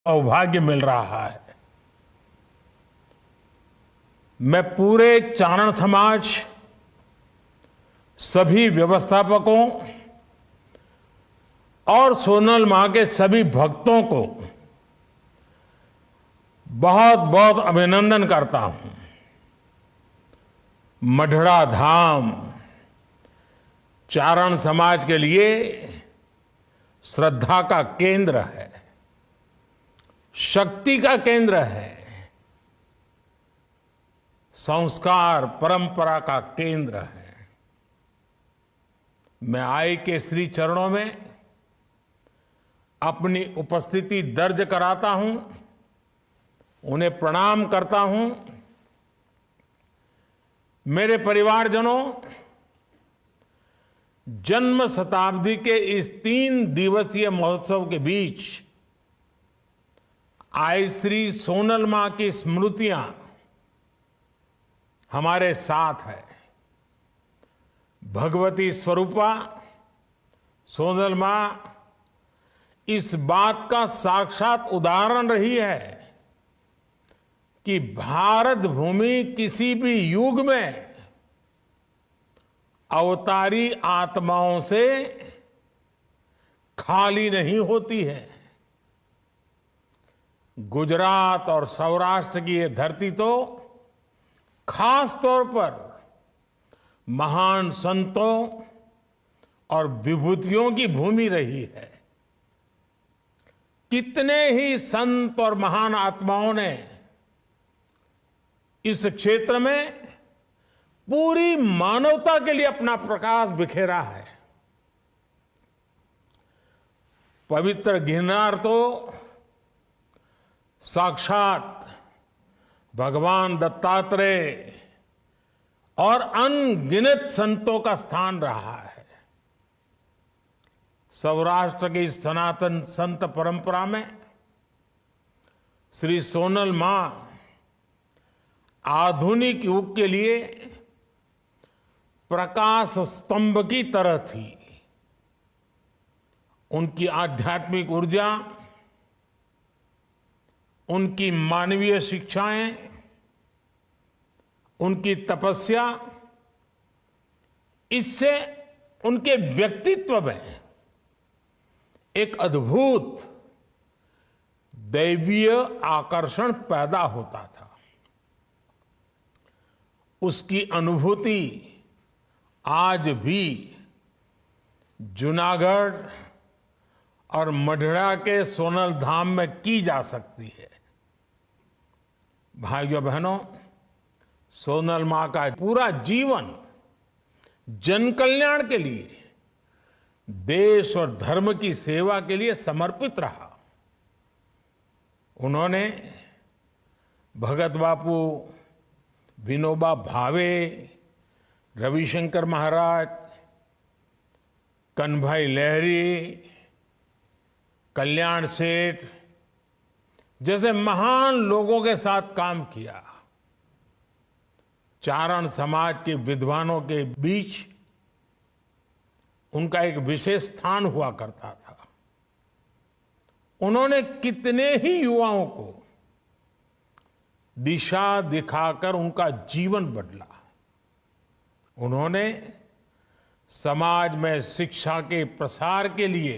सौभाग्य मिल रहा है। मैं पूरे चारण समाज, सभी व्यवस्थापकों और सोनल मां के सभी भक्तों को बहुत बहुत अभिनंदन करता हूं। मढ़ड़ा धाम चारण समाज के लिए श्रद्धा का केंद्र है, शक्ति का केंद्र है, संस्कार परंपरा का केंद्र है। मैं आई के श्री चरणों में अपनी उपस्थिति दर्ज कराता हूं, उन्हें प्रणाम करता हूं। मेरे परिवारजनों, जन्म शताब्दी के इस 3 दिवसीय महोत्सव के बीच आई श्री सोनल मां की स्मृतियां हमारे साथ है। भगवती स्वरूपा सोनल मां इस बात का साक्षात उदाहरण रही है कि भारत भूमि किसी भी युग में अवतारी आत्माओं से खाली नहीं होती है। गुजरात और सौराष्ट्र की ये धरती तो खास तौर पर महान संतों और विभूतियों की भूमि रही है। कितने ही संत और महान आत्माओं ने इस क्षेत्र में पूरी मानवता के लिए अपना प्रकाश बिखेरा है। पवित्र गिरनार तो साक्षात भगवान दत्तात्रेय और अनगिनत संतों का स्थान रहा है। सौराष्ट्र की सनातन संत परंपरा में श्री सोनल मां आधुनिक युग के लिए प्रकाश स्तंभ की तरह थी। उनकी आध्यात्मिक ऊर्जा, उनकी मानवीय शिक्षाएं, उनकी तपस्या, इससे उनके व्यक्तित्व में एक अद्भुत दैवीय आकर्षण पैदा होता था। उसकी अनुभूति आज भी जूनागढ़ और मढ़ड़ा के सोनल धाम में की जा सकती है। भाइयों बहनों, सोनल मां का पूरा जीवन जन कल्याण के लिए, देश और धर्म की सेवा के लिए समर्पित रहा। उन्होंने भगत बापू, विनोबा भावे, रविशंकर महाराज, कन्हभाई लहरी, कल्याण सेठ जैसे महान लोगों के साथ काम किया। चारण समाज के विद्वानों के बीच उनका एक विशेष स्थान हुआ करता था। उन्होंने कितने ही युवाओं को दिशा दिखाकर उनका जीवन बदला। उन्होंने समाज में शिक्षा के प्रसार के लिए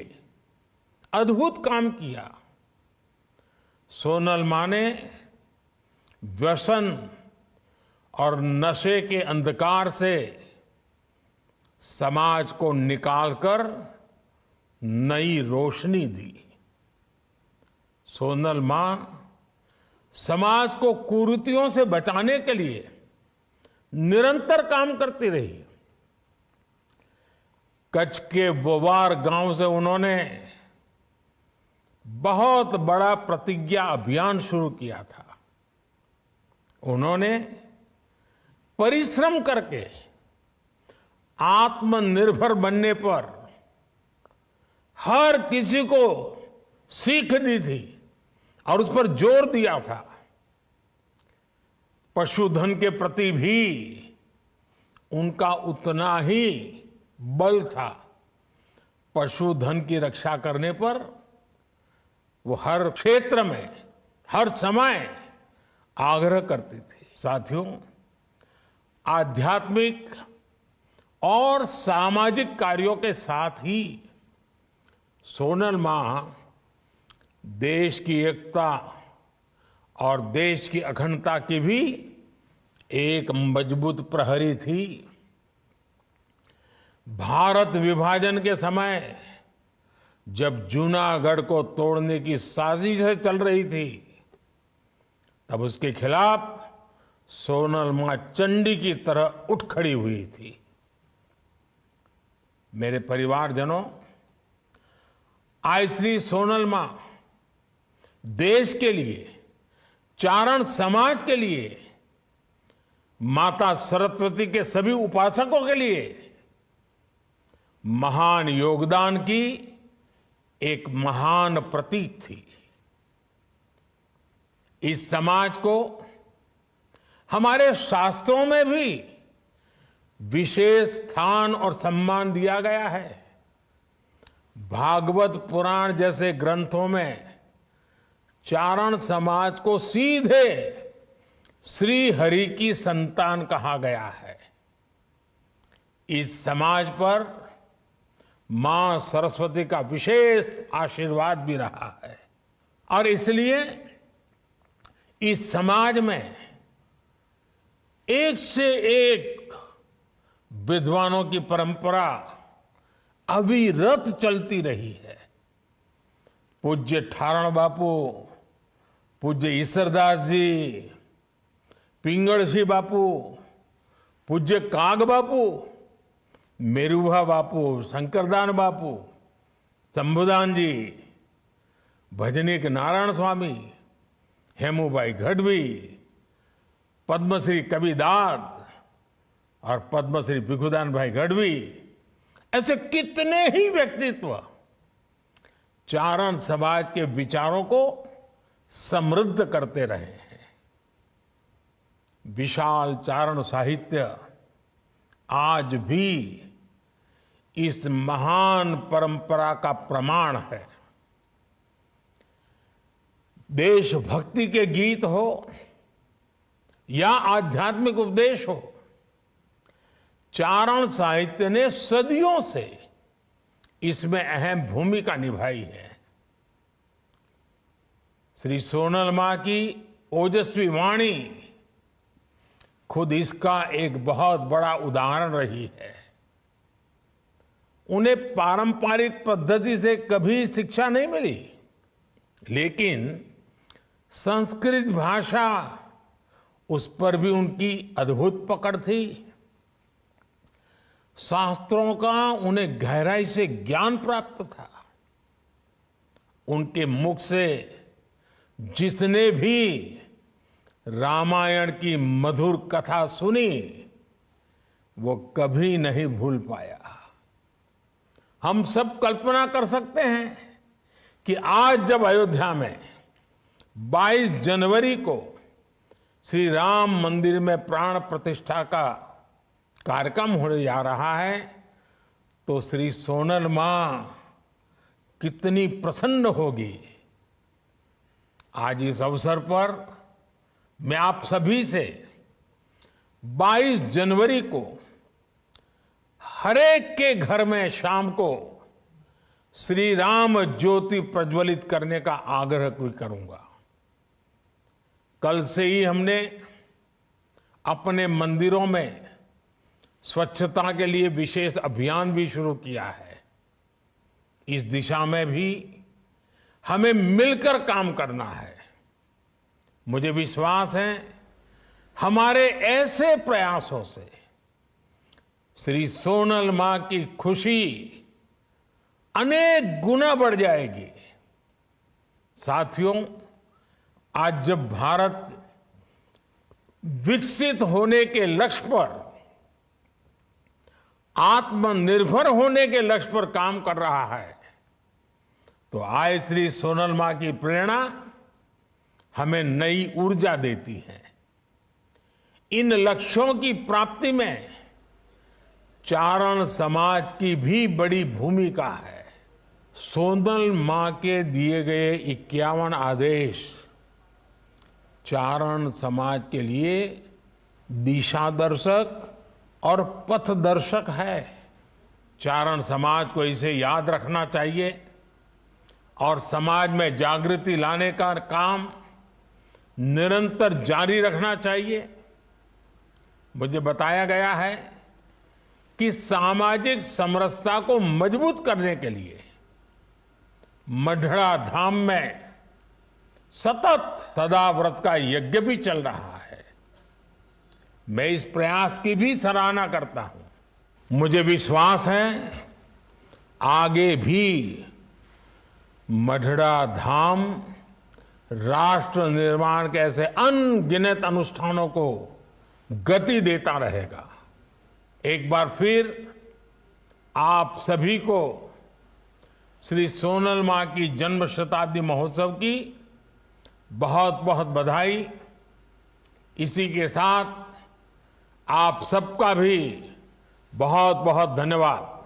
अद्भुत काम किया। सोनल मां ने व्यसन और नशे के अंधकार से समाज को निकालकर नई रोशनी दी। सोनल मां समाज को कुरीतियों से बचाने के लिए निरंतर काम करती रही। कच्छ के बोवार गांव से उन्होंने बहुत बड़ा प्रतिज्ञा अभियान शुरू किया था। उन्होंने परिश्रम करके आत्मनिर्भर बनने पर हर किसी को सीख दी थी और उस पर जोर दिया था। पशुधन के प्रति भी उनका उतना ही बल था। पशुधन की रक्षा करने पर वो हर क्षेत्र में हर समय आग्रह करती थी। साथियों, आध्यात्मिक और सामाजिक कार्यों के साथ ही सोनल मां देश की एकता और देश की अखंडता की भी एक मजबूत प्रहरी थी। भारत विभाजन के समय जब जूनागढ़ को तोड़ने की साजिश चल रही थी, तब उसके खिलाफ सोनल मां चंडी की तरह उठ खड़ी हुई थी। मेरे परिवारजनों, आज श्री सोनल मां देश के लिए, चारण समाज के लिए, माता सरस्वती के सभी उपासकों के लिए महान योगदान की एक महान प्रतीक थी। इस समाज को हमारे शास्त्रों में भी विशेष स्थान और सम्मान दिया गया है। भागवत पुराण जैसे ग्रंथों में चारण समाज को सीधे श्री हरि की संतान कहा गया है। इस समाज पर मां सरस्वती का विशेष आशीर्वाद भी रहा है और इसलिए इस समाज में एक से एक विद्वानों की परंपरा अविरत चलती रही है। पूज्य ठारण बापू, पूज्य ईसरदास जी, पिंगళ बापू, पूज्य काग बापू, मेरुभा बापू, शंकरदान बापू, शंभुदान जी, भजनीक नारायण स्वामी, हेमूबाई गढ़वी, पद्मश्री कबीरदास और पद्मश्री भिखुदान भाई गढ़वी, ऐसे कितने ही व्यक्तित्व चारण समाज के विचारों को समृद्ध करते रहे हैं। विशाल चारण साहित्य आज भी इस महान परंपरा का प्रमाण है। देशभक्ति के गीत हो या आध्यात्मिक उपदेश हो, चारण साहित्य ने सदियों से इसमें अहम भूमिका निभाई है। श्री सोनल मां की ओजस्वी वाणी खुद इसका एक बहुत बड़ा उदाहरण रही है। उन्हें पारंपरिक पद्धति से कभी शिक्षा नहीं मिली, लेकिन संस्कृत भाषा, उस पर भी उनकी अद्भुत पकड़ थी। शास्त्रों का उन्हें गहराई से ज्ञान प्राप्त था। उनके मुख से जिसने भी रामायण की मधुर कथा सुनी, वो कभी नहीं भूल पाया। हम सब कल्पना कर सकते हैं कि आज जब अयोध्या में 22 जनवरी को श्री राम मंदिर में प्राण प्रतिष्ठा का कार्यक्रम होने जा रहा है, तो श्री सोनल मां कितनी प्रसन्न होगी। आज इस अवसर पर मैं आप सभी से 22 जनवरी को हरेक के घर में शाम को श्री राम ज्योति प्रज्वलित करने का आग्रह भी करूंगा। कल से ही हमने अपने मंदिरों में स्वच्छता के लिए विशेष अभियान भी शुरू किया है। इस दिशा में भी हमें मिलकर काम करना है। मुझे विश्वास है हमारे ऐसे प्रयासों से श्री सोनल मां की खुशी अनेक गुना बढ़ जाएगी। साथियों, आज जब भारत विकसित होने के लक्ष्य पर, आत्मनिर्भर होने के लक्ष्य पर काम कर रहा है, तो आज श्री सोनल मां की प्रेरणा हमें नई ऊर्जा देती है। इन लक्ष्यों की प्राप्ति में चारण समाज की भी बड़ी भूमिका है। सोनल मां के दिए गए 51 आदेश चारण समाज के लिए दिशा दर्शक और पथ दर्शक है। चारण समाज को इसे याद रखना चाहिए और समाज में जागृति लाने का काम निरंतर जारी रखना चाहिए। मुझे बताया गया है कि सामाजिक समरसता को मजबूत करने के लिए मढ़ड़ा धाम में सतत सदाव्रत का यज्ञ भी चल रहा है। मैं इस प्रयास की भी सराहना करता हूं। मुझे विश्वास है आगे भी मढ़ड़ा धाम राष्ट्र निर्माण के ऐसे अनगिनत अनुष्ठानों को गति देता रहेगा। एक बार फिर आप सभी को श्री सोनल मां की जन्म शताब्दी महोत्सव की बहुत बहुत बधाई। इसी के साथ आप सबका भी बहुत बहुत धन्यवाद।